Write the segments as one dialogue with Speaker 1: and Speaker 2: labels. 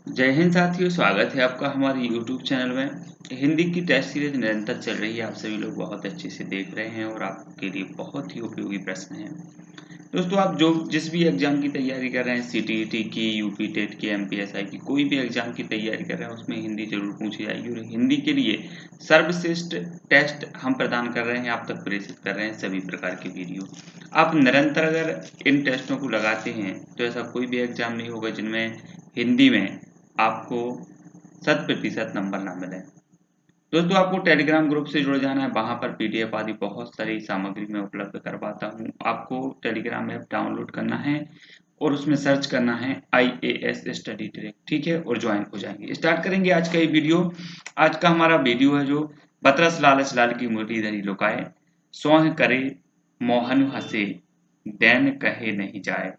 Speaker 1: जय हिंद साथियों, स्वागत है आपका हमारे YouTube चैनल में। हिंदी की टेस्ट सीरीज निरंतर चल रही है। आप सभी लोग बहुत अच्छे से देख रहे हैं और आपके लिए बहुत ही उपयोगी प्रश्न हैं। दोस्तों, आप जिस भी एग्जाम की तैयारी कर रहे हैं, सीटीईटी की, यूपी टेट की, एमपीएसआई की, कोई भी एग्जाम की तैयारी कर रहे हैं, उसमें हिंदी जरूर पूछी जाएगी। और हिंदी के लिए सर्वश्रेष्ठ टेस्ट हम प्रदान कर रहे हैं, आप तक प्रेषित कर रहे हैं सभी प्रकार के वीडियो। आप निरंतर अगर इन टेस्टों को लगाते हैं तो ऐसा कोई भी एग्जाम नहीं होगा जिनमें हिंदी में आपको 100% नंबर ना मिले। दोस्तों, आपको टेलीग्राम ग्रुप से जुड़ जाना है। वहां पर पीडीएफ आदि बहुत सारी सामग्री मैं उपलब्ध करवाता हूं। आपको टेलीग्राम ऐप डाउनलोड करना है और उसमें सर्च करना है IAS स्टडी ट्रैक, ठीक है, और ज्वाइन हो जाएंगे। स्टार्ट करेंगे आज का ये वीडियो। आज का हमारा वीडियो है जो बतरस लालच लाल की मुरली धरी लुकाए, सोह करे मोहन हंसे, दैन कहे नहीं जाए।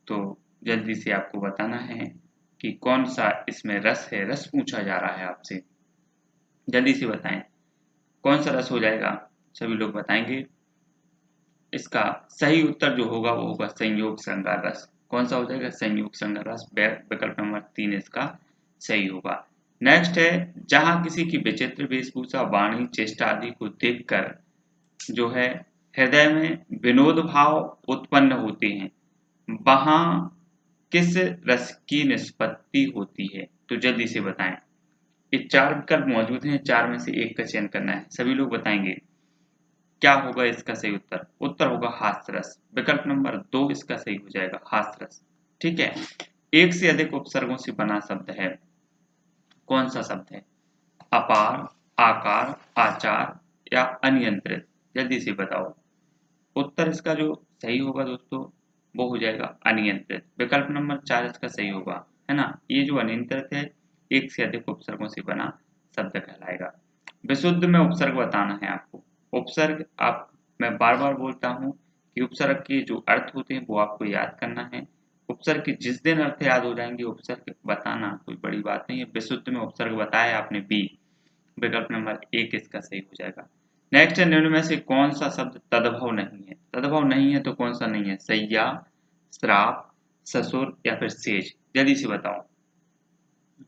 Speaker 1: तो जल्दी से आपको बताना है कि कौन सा इसमें रस है। रस पूछा जा रहा है आपसे, जल्दी से बताएं कौन सा रस हो जाएगा। सभी लोग बताएंगे। इसका सही उत्तर जो होगा वो होगा संयोग श्रृंगार रस। कौन सा हो जाएगा? संयोग श्रृंगार रस। विकल्प नंबर 3 इसका सही होगा। नेक्स्ट है, जहां किसी की विचित्र वेशभूषा, वाणी, चेष्टा आदि को देखकर जो है हृदय में विनोद भाव उत्पन्न होते हैं, वहां किस रस की निष्पत्ति होती है? तो जल्दी से बताएं। ये 4 विकल्प मौजूद हैं, 4 में से एक का चयन करना है। सभी लोग बताएंगे क्या होगा इसका सही उत्तर। उत्तर होगा हास्य रस। विकल्प नंबर 2 इसका सही हो जाएगा, हास्य रस। ठीक है। एक से अधिक उपसर्गों से बना शब्द है। कौन सा शब्द है? अपार, आकार, आचार या अनियंत्रित? जल्दी से बताओ। उत्तर इसका जो सही होगा दोस्तों वो हो जाएगा अनियंत्रित। विकल्प नंबर 4 इसका सही होगा, है ना। ये जो अनियंत्रित है, एक से अधिक उपसर्गों से बना शब्द कहलाएगा। विशुद्ध में उपसर्ग बताना है आपको। उपसर्ग आप मैं बार बार बोलता हूँ कि उपसर्ग के जो अर्थ होते हैं वो आपको याद करना है। उपसर्ग के जिस दिन अर्थ याद हो जाएंगे, उपसर्ग बताना कोई बड़ी बात नहीं है। विशुद्ध में उपसर्ग बताया आपने बी। विकल्प नंबर 1 इसका सही हो जाएगा। नेक्स्ट है, निम्न में से कौन सा शब्द तद्भव नहीं है? तद्भव नहीं है तो कौन सा नहीं है? सैया, श्राप, ससुर या फिर सेज? जल्दी से बताओ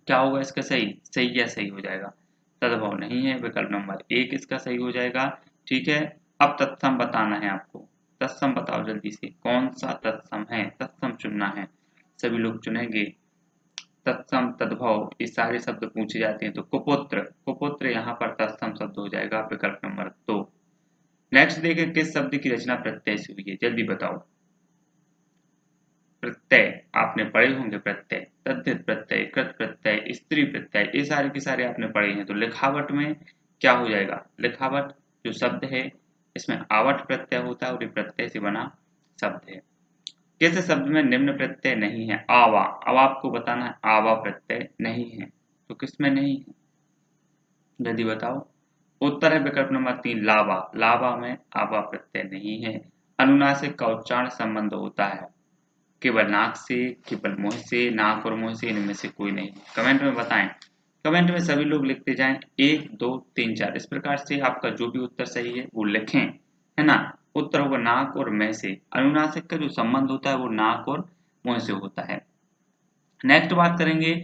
Speaker 1: क्या होगा इसका सही। सैया सही हो जाएगा। तद्भव नहीं है, विकल्प नंबर 1 इसका सही हो जाएगा। ठीक है। अब तत्सम बताना है आपको। तत्सम बताओ जल्दी से, कौन सा तत्सम है? तत्सम चुनना है। सभी लोग चुनेंगे। तत्सम, तद्भव, ये सारे शब्द पूछे जाते हैं। तो कुपुत्र, कुपुत्र यहाँ पर तत्सम शब्द हो जाएगा। विकल्प नंबर 2। नेक्स्ट देखें, किस शब्द की रचना प्रत्यय से हुई है? जल्दी बताओ। प्रत्यय आपने पढ़े होंगे। प्रत्यय, तद्धित प्रत्यय, कृत प्रत्यय, स्त्री प्रत्यय, ये सारे के सारे आपने पढ़े हैं। तो लिखावट में क्या हो जाएगा? लिखावट जो शब्द है इसमें आवट प्रत्यय होता है और ये प्रत्यय से बना शब्द है। किस शब्द में निम्न प्रत्यय नहीं है? आवा। अब आपको बताना है आवा प्रत्यय नहीं है। तो किस में नहीं है? जल्दी बताओ। उत्तर है विकल्प नंबर 3 लावा। लावा में आवा प्रत्यय नहीं है। अनुनासिक का उच्चारण संबंध होता है केवल नाक से, केवल मुंह से, नाक और मुंह से, इनमें से कोई नहीं। कमेंट में बताएं। कमेंट में सभी लोग लिखते जाएं 1 2 3 4। इस प्रकार से आपका जो भी उत्तर सही है वो लिखें, है ना। उत्तर होगा नाक और मुंह से। अनुनासिक का जो संबंध होता है वो नाक और मुंह से होता है। नेक्स्ट बात करेंगे,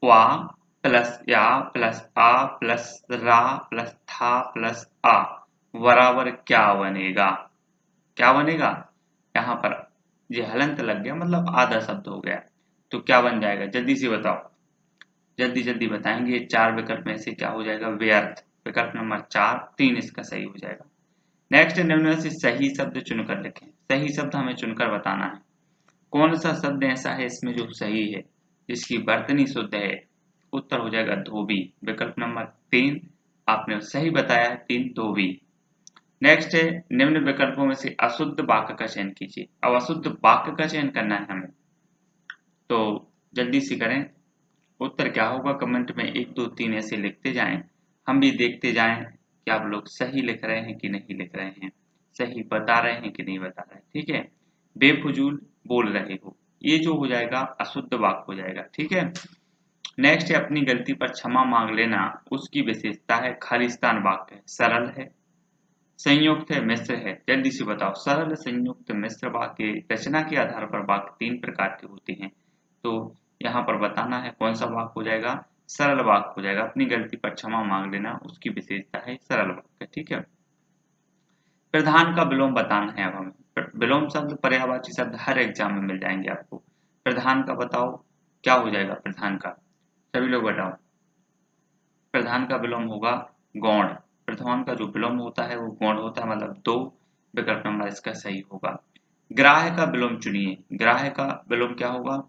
Speaker 1: वा प्लस या प्लस आ प्लस रा प्लस था प्लस आ बराबर क्या बनेगा? क्या बनेगा? यहाँ पर ये हलंत लग गया, मतलब आधा शब्द हो गया। तो क्या बन जाएगा? जल्दी से बताओ। जल्दी जल्दी बताएंगे। 4 विकल्प में से क्या हो जाएगा? व्यर्थ। विकल्प नंबर 4 3 इसका सही हो जाएगा। नेक्स्ट, निम्न में से सही शब्द चुनकर लिखें। सही शब्द हमें चुनकर बताना है। कौन सा शब्द ऐसा है इसमें जो सही है, जिसकी वर्तनी शुद्ध है? उत्तर हो जाएगा धोबी। विकल्प नंबर 3 आपने सही बताया है, 3 धोबी। नेक्स्ट है, निम्न विकल्पों में से अशुद्ध वाक्य का चयन कीजिए। अब अशुद्ध वाक्य का चयन करना है हमें, तो जल्दी से करें। उत्तर क्या होगा? कमेंट में 1 2 3 ऐसे लिखते जाएं, हम भी देखते जाएं कि आप लोग सही लिख रहे हैं कि नहीं लिख रहे हैं, सही बता रहे हैं कि नहीं बता रहे हैं। ठीक है। बेफजूल बोल रहे हो, ये जो हो जाएगा अशुद्ध वाक्य हो जाएगा। ठीक है। नेक्स्ट है, अपनी गलती पर क्षमा मांग लेना उसकी विशेषता है। खालिस्तान वाक्य है, सरल है, संयुक्त है, मिश्र है? जल्दी से बताओ। सरल, संयुक्त, मिश्र वाक्य रचना के आधार पर वाक्य 3 प्रकार के होते हैं। तो यहाँ पर बताना है कौन सा वाक्य हो जाएगा, सरल वाक्य हो जाएगा। अपनी गलती पर क्षमा मांग लेना उसकी विशेषता है सरल वाक्य, ठीक है। प्रधान का विलोम बताना है अब हमें। विलोम शब्द, पर्यायवाची शब्द हर एग्जाम में मिल जाएंगे आपको। प्रधान का बताओ क्या हो जाएगा, प्रधान का सभी लोग बताओ। प्रधान का विलोम होगा गौण। प्रधान का जो विलोम होता है वो गौण होता है, मतलब 2। विकल्प नंबर इसका सही होगा। ग्राह्य का विलोम चुनिए। ग्राह्य का विलोम क्या होगा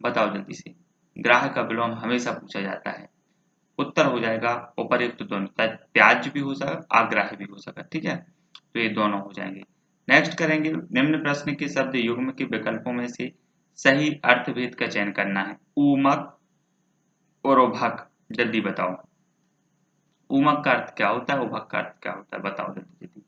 Speaker 1: बताओ जल्दी से। ग्राह्य का विलोम हमेशा पूछा जाता है। उत्तर हो जाएगा उपर्युक्त दोनों, त्याज्य भी हो सकता, आग्राह्य भी हो सकता, ठीक है। तो ये दोनों हो जाएंगे। नेक्स्ट करेंगे, निम्न प्रश्न के शब्द युग्म के विकल्पों में से सही अर्थभेद का चयन करना है। ऊमक और उभक, जल्दी बताओ। ऊमक का अर्थ क्या होता है, उभक का अर्थ क्या होता है, बताओ जल्दी जल्दी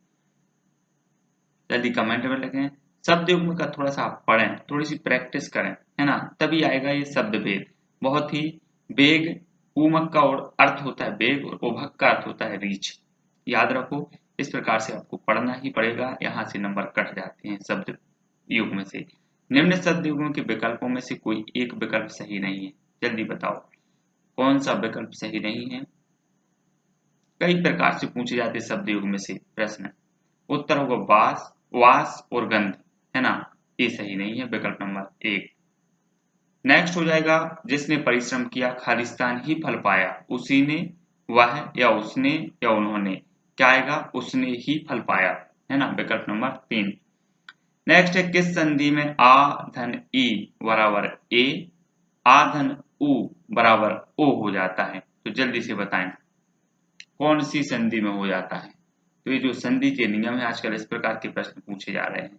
Speaker 1: जल्दी कमेंट में लिखें। शब्द युग्म का थोड़ा सा आप पढ़ें, थोड़ी सी प्रैक्टिस करें, है ना, तभी आएगा ये शब्द भेद। बहुत ही वेग, ऊमक का अर्थ होता है वेग और उभक का अर्थ होता है रीच। याद रखो, इस प्रकार से आपको पढ़ना ही पड़ेगा, यहाँ से नंबर कट जाते हैं शब्द युग्म से। निम्न शब्द युग्म के विकल्पों में से कोई एक विकल्प सही नहीं है, जल्दी बताओ कौन सा विकल्प सही नहीं है। कई प्रकार से पूछे जाते शब्द युग्म से प्रश्न। उत्तर होगा वास, वास और गंध, है ना, ये सही नहीं है, विकल्प नंबर 1। नेक्स्ट हो जाएगा, जिसने परिश्रम किया खालिस्तान ही फल पाया, उसी ने, वह या उसने या उन्होंने, क्या आएगा, उसने ही फल पाया, है ना, विकल्प नंबर 3। नेक्स्ट है, किस संधि में आ धन ई बराबर ए, आ धन उ बराबर ओ हो जाता है, तो जल्दी से बताएं कौन सी संधि में हो जाता है। तो ये जो संधि के नियम है, आजकल इस प्रकार के प्रश्न पूछे जा रहे हैं,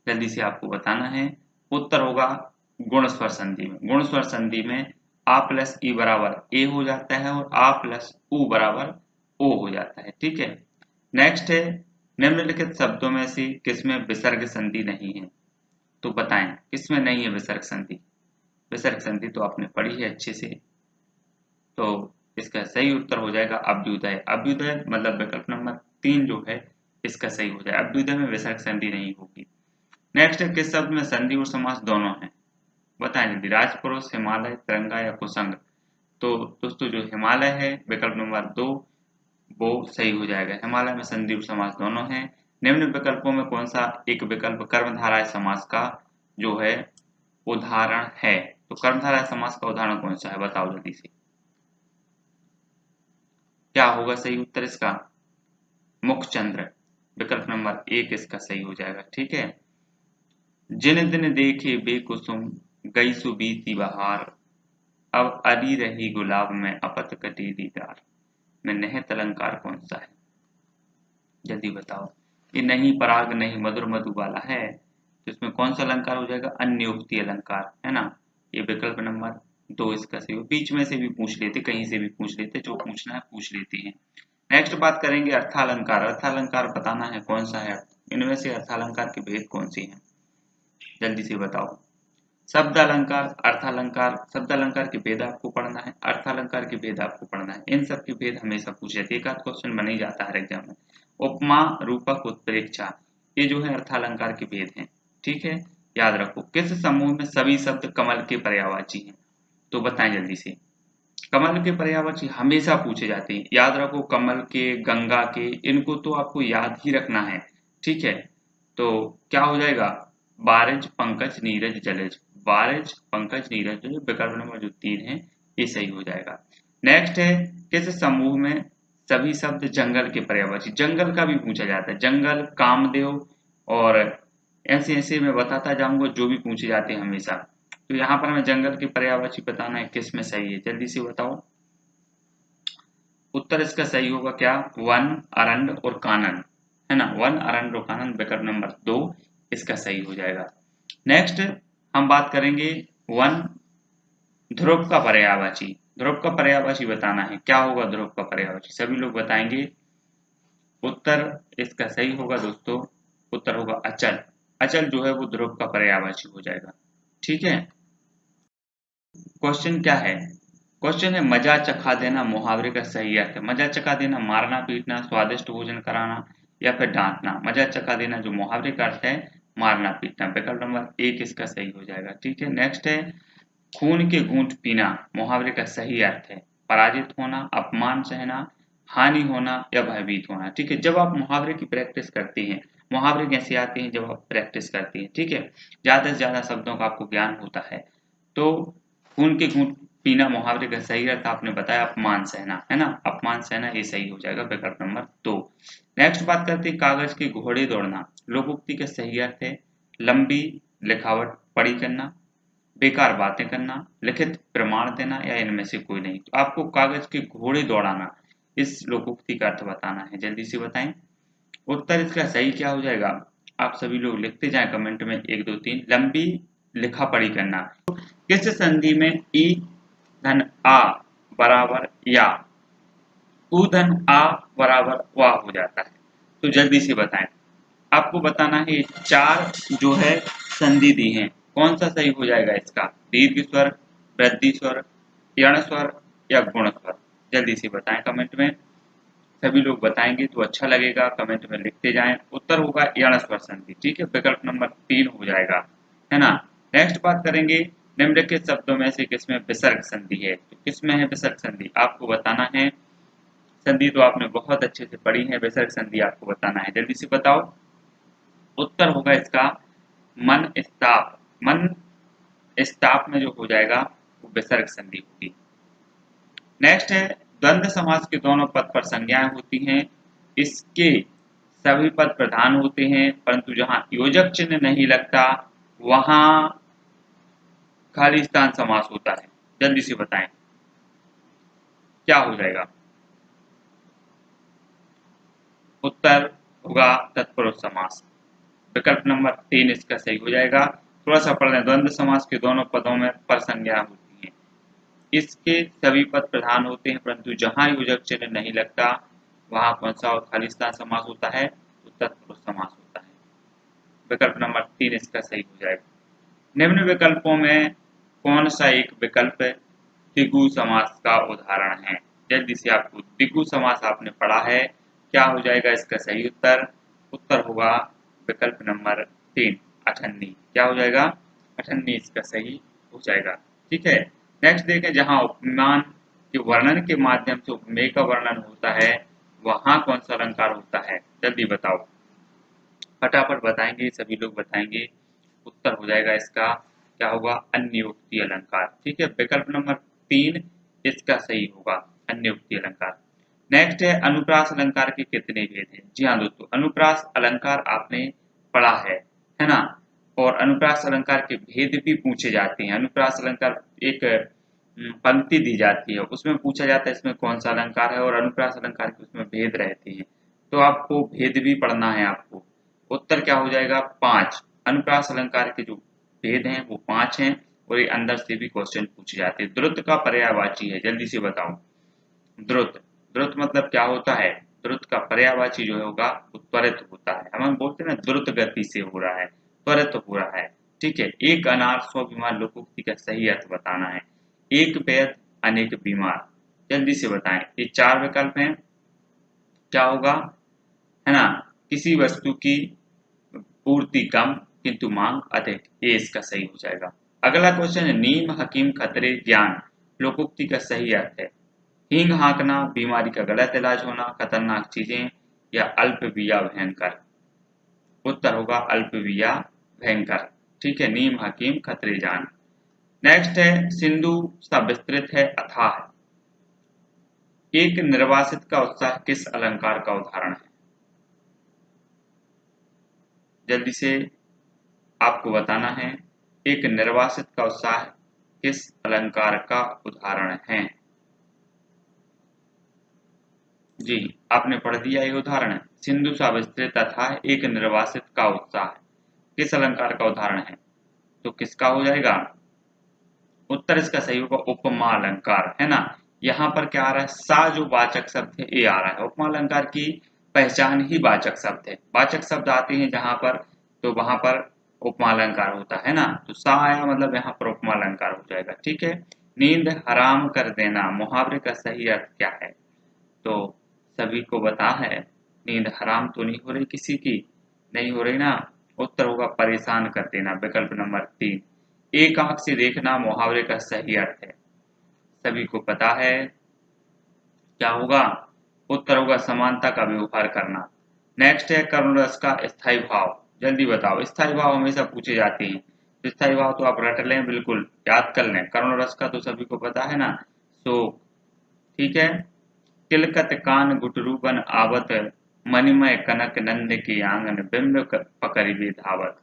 Speaker 1: जल्दी से आपको बताना है। उत्तर होगा गुण स्वर संधि में। गुण स्वर संधि में आ प्लस ई बराबर ए हो जाता है और आ प्लस उ बराबर ओ हो जाता है, ठीक है। नेक्स्ट है, निम्नलिखित शब्दों में से किसमें विसर्ग संधि नहीं है, तो बताएं किसमें नहीं है विसर्ग संधि। विसर्ग संधि तो आपने पढ़ी है अच्छे से, तो इसका सही उत्तर हो जाएगा अभ्युदय। अभ्युदय मतलब विकल्प नंबर 3 जो है इसका सही हो जाए, अभ्युदय में विसर्ग संधि नहीं होगी। नेक्स्ट है, किस शब्द में संधि और समास दोनों हैं, बताएं जल्दी। राजपुरुष, हिमालय, तिरंगा या कुसंग। तो दोस्तों जो हिमालय है विकल्प नंबर 2 वो सही हो जाएगा, हिमालय में संधि और समास दोनों हैं। निम्न विकल्पों में कौन सा एक विकल्प कर्मधारय समास का जो है उदाहरण है, तो कर्मधारय समास का उदाहरण कौन सा है बताओ जल्दी से, क्या होगा सही उत्तर इसका, मुखचंद्र, विकल्प नंबर 1 इसका सही हो जाएगा, ठीक है। जिन दिन देखे बेकुसुम गई सुबीती बहार, अब अली रही गुलाब में अपत कटी दीदार, में निहित अलंकार कौन सा है, जल्दी बताओ। ये नहीं पराग नहीं मधुर मधु वाला है, तो इसमें कौन सा अलंकार हो जाएगा, अन्योक्ति अलंकार, है ना, ये विकल्प नंबर 2 इसका सही हो। बीच में से भी पूछ लेते, कहीं से भी पूछ लेते, जो पूछना है पूछ लेते हैं। नेक्स्ट बात करेंगे अर्थालंकार। अर्थालंकार बताना है कौन सा है, इनमें से अर्थालंकार के भेद कौन से हैं, जल्दी से बताओ। शब्द अलंकार, अर्थालंकार, शब्द अलंकार के भेद आपको पढ़ना है, अर्थालंकार के भेद आपको पढ़ना है, इन सब के भेद हमेशा पूछे जाते हैं, एक आध क्वेश्चन बन ही जाता है हर एग्जाम में। उपमा, रूपक, उत्प्रेक्षा, ये जो है अर्थालंकार के भेद हैं, ठीक है, याद रखो। किस समूह में सभी शब्द कमल के पर्यायवाची हैं, तो बताएं जल्दी से। कमल के पर्यायवाची हमेशा पूछे जाते हैं, याद रखो, कमल के, गंगा के, इनको तो आपको याद ही रखना है, ठीक है। तो क्या हो जाएगा, बारिज, पंकज, नीरज, जलज, बारिज, पंकज, नीरज, विकल्प नंबर जो 3 है ये सही हो जाएगा। नेक्स्ट है, किस समूह में सभी शब्द जंगल के पर्यायवाची, जंगल का भी पूछा जाता है, जंगल, कामदेव और ऐसे ऐसे मैं बताता जाऊंगा जो भी पूछे जाते हैं हमेशा। तो यहाँ पर हमें जंगल के पर्यायवाची बताना है किस में सही है, जल्दी से बताओ। उत्तर इसका सही होगा क्या, वन, अरण्य और कानन, है ना, वन, अरण्य और कानन, विकल्प नंबर 2 इसका सही हो जाएगा। नेक्स्ट हम बात करेंगे वन, ध्रुव का पर्यायवाची। ध्रुव का पर्यायवाची बताना है, क्या होगा ध्रुव का पर्यायवाची, सभी लोग बताएंगे। उत्तर इसका सही होगा दोस्तों, उत्तर होगा अचल। अचल जो है वो ध्रुव का पर्यायवाची हो जाएगा, ठीक है। क्वेश्चन क्या है, क्वेश्चन है मजा चखा देना मुहावरे का सही अर्थ है। मजा चखा देना मारना पीटना, स्वादिष्ट भोजन कराना या फिर डांटना। मजा चखा देना जो मुहावरे का अर्थ है, मारना पीटना। विकल्प नंबर 1 इसका सही हो जाएगा। ठीक है, नेक्स्ट है खून के घूंट पीना। मुहावरे का सही अर्थ है पराजित होना, अपमान सहना, हानि होना या भयभीत होना। ठीक है, जब आप मुहावरे की प्रैक्टिस करते हैं, मुहावरे कैसे आते हैं जब आप प्रैक्टिस करते हैं। ठीक है, ज्यादा से ज्यादा शब्दों का आपको ज्ञान होता है। तो खून के घूंट पीना मुहावरे का सही अर्थ आपने बताया अपमान सहना, है ना, अपमान सहना ये सही हो जाएगा विकल्प नंबर 2। नेक्स्ट बात करते हैं कागज के घोड़े दौड़ना। लोकोक्ति का सही अर्थ है लंबी लिखावट पढ़ी करना, बेकार बातें करना, लिखित प्रमाण देना या इनमें से कोई नहीं। तो आपको कागज के घोड़े दौड़ाना इस लोकोक्ति का अर्थ बताना है, जल्दी से बताएं। उत्तर इसका सही क्या हो जाएगा, आप सभी लोग लिखते जाएं कमेंट में 1 2 3। लंबी लिखा पढ़ी करना। किस संधि में ई धन आ बराबर या उ धन आ बराबर वा हो जाता है, तो जल्दी से बताएं। आपको बताना है ये 4 जो है संधि दी हैं, कौन सा सही हो जाएगा इसका, दीर्घ स्वर, वृद्धि स्वर, यण स्वर या गुण स्वर। जल्दी से बताएं कमेंट में, सभी लोग बताएंगे तो अच्छा लगेगा, कमेंट में लिखते जाएं। उत्तर होगा यण स्वर संधि। ठीक है, विकल्प नंबर 3 हो जाएगा, है ना। नेक्स्ट बात करेंगे निम्नलिखित शब्दों में से किसमें विसर्ग संधि है। तो किसमें है विसर्ग संधि आपको बताना है। संधि तो आपने बहुत अच्छे से पढ़ी है, विसर्ग संधि आपको बताना है, जल्दी से बताओ। उत्तर होगा इसका मन स्ताप। मन स्ताप में जो हो जाएगा वो विसर्ग संधि होगी। नेक्स्ट है द्वंद्व समास के दोनों पद पर संज्ञाएं होती हैं, इसके सभी पद प्रधान होते हैं, परंतु जहां योजक चिन्ह नहीं लगता वहां खाली स्थान समास होता है। जल्दी से बताएं क्या हो जाएगा। उत्तर होगा तत्पुरुष समास, विकल्प नंबर 3 इसका सही हो जाएगा। थोड़ा सा पढ़ लें, द्वंद्व समास के दोनों पदों में पर संज्ञा होती है, इसके सभी पद प्रधान होते हैं, परंतु जहां योजक चिन्ह नहीं लगता वहां कौन सा और खाली स्थान समास होता है, तो तत्पुरुष समास होता है। विकल्प नंबर 3 इसका सही हो जाएगा। निम्न विकल्पों में कौन सा एक विकल्प द्विगु समास का उदाहरण है। जल्दी से आपको द्विगु समास आपने पढ़ा है, क्या हो जाएगा इसका सही उत्तर। उत्तर होगा विकल्प नंबर 3 अठन्नी। क्या हो जाएगा, अठन्नी इसका सही हो जाएगा। ठीक है, नेक्स्ट देखें जहां उपमान के वर्णन के माध्यम से उपमेय का वर्णन होता है वहां कौन सा अलंकार होता है, जल्दी बताओ, फटाफट बताएंगे, सभी लोग बताएंगे। उत्तर हो जाएगा इसका क्या होगा, अन्योक्ति अलंकार। ठीक है, विकल्प नंबर 3 इसका सही होगा, अन्योक्ति अलंकार। नेक्स्ट है अनुप्रास अलंकार के कितने भेद हैं। जी हाँ दोस्तों, अनुप्रास अलंकार आपने पढ़ा है ना, और अनुप्रास अलंकार के भेद भी पूछे जाते हैं। अनुप्रास अलंकार एक पंक्ति दी जाती है, उसमें पूछा जाता है इसमें कौन सा अलंकार है, और अनुप्रास अलंकार के उसमें भेद रहते हैं, तो आपको भेद भी पढ़ना है आपको। उत्तर क्या हो जाएगा 5। अनुप्रास अलंकार के जो भेद हैं वो 5 हैं, और ये अंदर से भी क्वेश्चन पूछे जाते हैं। द्रुत का पर्यायवाची है, जल्दी से बताओ। द्रुत, द्रुत मतलब क्या होता है, द्रुत का पर्यायवाची जो होगा वो त्वरित होता है। हम बोलते हैं ना द्रुत गति से हो रहा है, त्वरित हो रहा है। ठीक है, एक अनार 100 बीमार लोकोक्ति का सही अर्थ बताना है। एक वैद्य अनेक बीमार, जल्दी से बताएं। ये 4 विकल्प हैं, क्या होगा, है ना, किसी वस्तु की पूर्ति कम किंतु मांग अधिक, ये इसका सही हो जाएगा। अगला क्वेश्चन है नीम हकीम खतरे ज्ञान लोकोक्ति का सही अर्थ है। हींग हाँकना, बीमारी का गलत इलाज होना, खतरनाक चीजें या अल्पविया भयंकर। उत्तर होगा अल्पविया भयंकर। ठीक है, नीम हकीम खतरे जान। नेक्स्ट है सिंधु सा विस्तृत है अथाह। एक निर्वासित का उत्साह किस अलंकार का उदाहरण है, जल्दी से आपको बताना है। एक निर्वासित का उत्साह किस अलंकार का उदाहरण है। जी आपने पढ़ दिया ये उदाहरण, सिंधु सा विस्तृत तथा एक निर्वासित का उत्साह किस अलंकार का उदाहरण है, तो किसका हो जाएगा। उत्तर इसका सही होगा उपमा अलंकार, है ना। यहाँ पर क्या आ रहा है, सा जो वाचक शब्द है ये आ रहा है। उपमा अलंकार की पहचान ही वाचक शब्द है, वाचक शब्द आते हैं जहां पर तो वहां पर उपमा अलंकार होता है ना, तो सा आया मतलब यहाँ पर उपमा अलंकार हो जाएगा। ठीक है, नींद हराम कर देना मुहावरे का सही अर्थ क्या है, तो सभी को बता है नींद हराम तो नहीं हो रही किसी की, नहीं हो रही ना, उत्तर होगा परेशान कर देना, विकल्प नंबर 3। एक आंख से देखना मुहावरे का सही अर्थ है, सभी को पता है क्या होगा, उत्तर होगा समानता का व्यवहार करना। नेक्स्ट है करुण रस का स्थायी भाव, जल्दी बताओ, स्थायी भाव हमेशा पूछे जाते हैं, तो स्थायी भाव तो आप रट लें, बिल्कुल याद कर लें, करुण रस का तो सभी को पता है ना, शोक, ठीक है। किलकत कान गुटरू बन आवत, मणिमय कनक नंद के आंगन बिंब पकड़िबे धावत,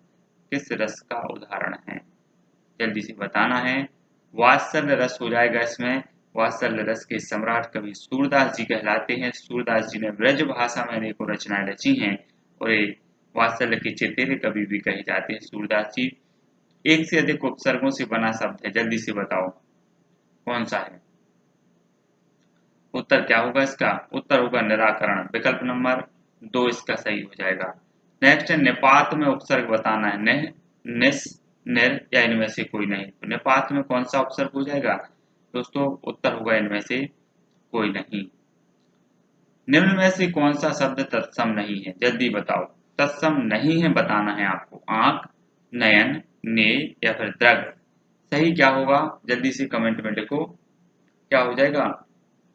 Speaker 1: किस रस का उदाहरण है, जल्दी से बताना है। वात्सल्य रस हो जाएगा इसमें, वात्सल्य रस के सम्राट कवि सूरदास जी कहलाते हैं। सूरदास जी ने ब्रज भाषा में अनेकों रचनाएं रची हैं और ये वात्सल्य के चेतेरे कवि भी कहे जाते हैं सूरदास जी। एक से अधिक उपसर्गों से बना शब्द है, जल्दी से बताओ कौन सा है, उत्तर क्या होगा इसका, उत्तर होगा निराकरण, विकल्प नंबर 2 इसका सही हो जाएगा। नेक्स्ट है निपात में उपसर्ग बताना है, निह, निस, निर या इनमें से कोई नहीं, तो निपात में कौन सा उपसर्ग हो जाएगा दोस्तों, उत्तर होगा इनमें से कोई नहीं। निम्न में से कौन सा शब्द तत्सम नहीं है, जल्दी बताओ, तत्सम नहीं है बताना है आपको, आंख, नयन, ने या फिर दृग, सही क्या होगा जल्दी से कमेंट में लिखो, क्या हो जाएगा,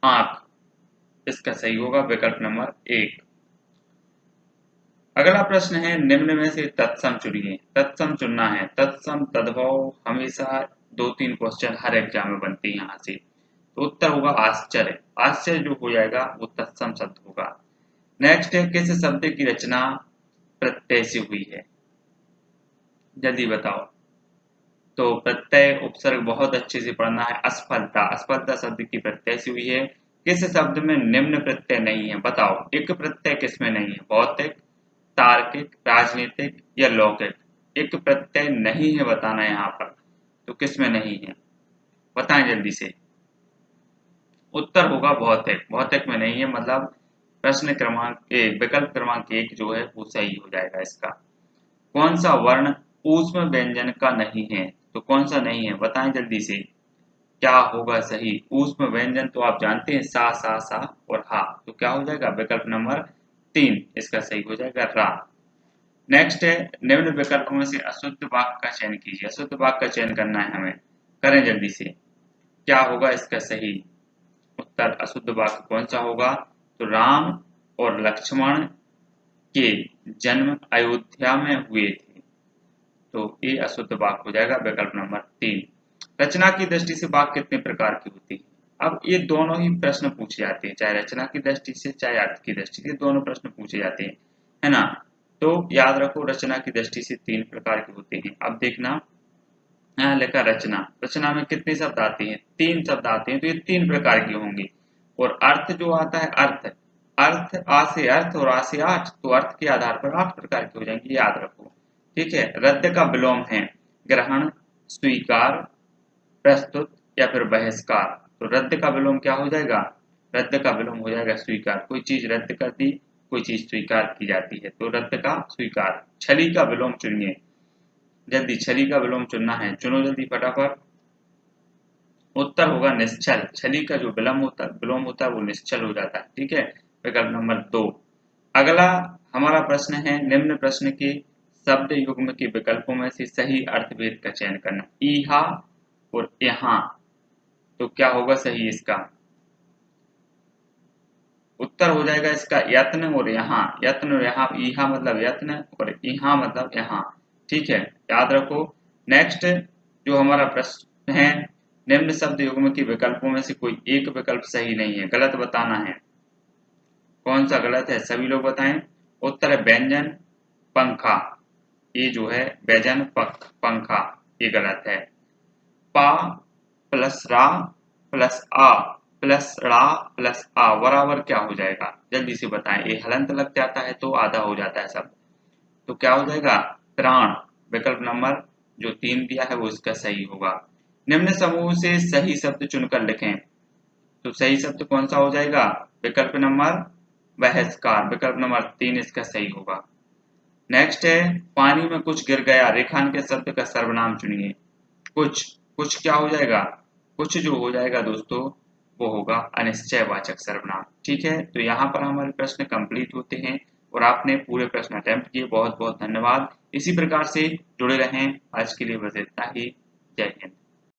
Speaker 1: आंख, इसका सही होगा विकल्प नंबर 1। अगला प्रश्न है निम्न में से तत्सम चुनिए, तत्सम चुनना है, तत्सम तद्भव हमेशा 2-3 क्वेश्चन हर एग्जाम में बनते हैं यहाँ से, तो उत्तर होगा आश्चर्य, आश्चर्य जो हो जाएगा वो तत्सम शब्द होगा। नेक्स्ट है किस शब्द की रचना प्रत्यय से हुई है, जल्दी बताओ, तो प्रत्यय उपसर्ग बहुत अच्छे से पढ़ना है, असफलता, असफलता शब्द की प्रत्यय से हुई है। किस शब्द में निम्न प्रत्यय नहीं है बताओ, एक प्रत्यय किसमें नहीं है, भौतिक, तार्किक, राजनीतिक या लौकिक, एक प्रत्यय नहीं है बताना है यहाँ पर, तो किसमें नहीं है बताएं जल्दी से, उत्तर होगा भौतिक, भौतिक में नहीं है, मतलब प्रश्न क्रमांक 1 विकल्प क्रमांक 1 जो है वो सही हो जाएगा इसका। कौन सा वर्ण ऊष्म व्यंजन का नहीं है, तो कौन सा नहीं है बताएं जल्दी से, क्या होगा सही, ऊष्म व्यंजन तो आप जानते हैं सा और हा, तो क्या हो जाएगा विकल्प नंबर 3 इसका सही हो जाएगा रा। नेक्स्ट है निम्न विकल्पों में से अशुद्ध वाक्य का चयन कीजिए, अशुद्ध वाक्य का चयन करना है हमें, करें जल्दी से, क्या होगा इसका सही उत्तर, अशुद्ध वाक्य कौन सा होगा, तो राम और लक्ष्मण के जन्म अयोध्या में हुए थे, तो ये अशुद्ध वाक्य हो जाएगा विकल्प नंबर 3। रचना की दृष्टि से वाक्य कितने प्रकार की होती है, अब ये दोनों ही प्रश्न पूछे जाते हैं, चाहे रचना की दृष्टि से चाहे अर्थ की दृष्टि से, दोनों प्रश्न पूछे जाते हैं, है ना, तो याद रखो रचना की दृष्टि से 3 प्रकार के होते हैं। अब देखना यहाँ लिखा रचना, रचना में कितने शब्द आते हैं, 3 शब्द आते हैं, तो ये 3 प्रकार के होंगे, और अर्थ जो आता है अर्थ, अर्थ आ से अर्थ और आ से 8, तो अर्थ के आधार पर 8 प्रकार के हो जाएंगे, याद रखो, ठीक है। रद्द का विलोम है ग्रहण, स्वीकार, प्रस्तुत या फिर बहिष्कार, तो रद्द का विलोम क्या हो जाएगा, रद्द का विलोम हो जाएगा स्वीकार, कोई चीज रद्द कर दी, कोई चीज स्वीकार की जाती है, तो रद्द का स्वीकार। छली का विलोम चुनिए, जल्दी छली का विलोम चुनना है, चुनो जल्दी फटाफट, उत्तर होगा निश्चल, छली का जो विलोम होता है वो निश्चल हो जाता है, ठीक है, विकल्प नंबर 2। अगला हमारा प्रश्न है निम्न प्रश्न के शब्द युग्म के विकल्पों में से सही अर्थभेद का चयन करना, ईहा और यहाँ, तो क्या होगा सही इसका, उत्तर हो जाएगा इसका यत्न और यहाँ, यत्न और यहाँ, ईहा मतलब यत्न और यहाँ मतलब यहाँ, ठीक है, याद रखो। नेक्स्ट जो हमारा प्रश्न है निम्न शब्द युग्म के विकल्पों में से कोई एक विकल्प सही नहीं है, गलत बताना है, कौन सा गलत है सभी लोग बताएं, उत्तर है व्यंजन पंखा, ये जो है व्यंजन पंखा ये गलत है। पा प्लस रा प्लस आ प्लस रा प्लस आ बराबर क्या हो जाएगा, जल्दी से बताएं, ये हलंत लग जाता है तो आधा हो जाता है सब, तो क्या हो जाएगा प्राण, विकल्प नंबर जो 3 दिया है वो इसका सही होगा। निम्न समूह से सही शब्द चुनकर लिखें, तो सही शब्द कौन सा हो जाएगा, विकल्प नंबर बहिष्कार, विकल्प नंबर 3 इसका सही होगा। नेक्स्ट है पानी में कुछ गिर गया, रेखांकित शब्द का सर्वनाम चुनिए, कुछ क्या हो जाएगा, कुछ जो हो जाएगा दोस्तों वो होगा अनिश्चयवाचक सर्वनाम, ठीक है, तो यहाँ पर हमारे प्रश्न कंप्लीट होते हैं। और आपने पूरे प्रश्न अटेम्प्ट किए। बहुत बहुत धन्यवाद। इसी प्रकार से जुड़े रहें। आज के लिए बस इतना ही। जय हिंद।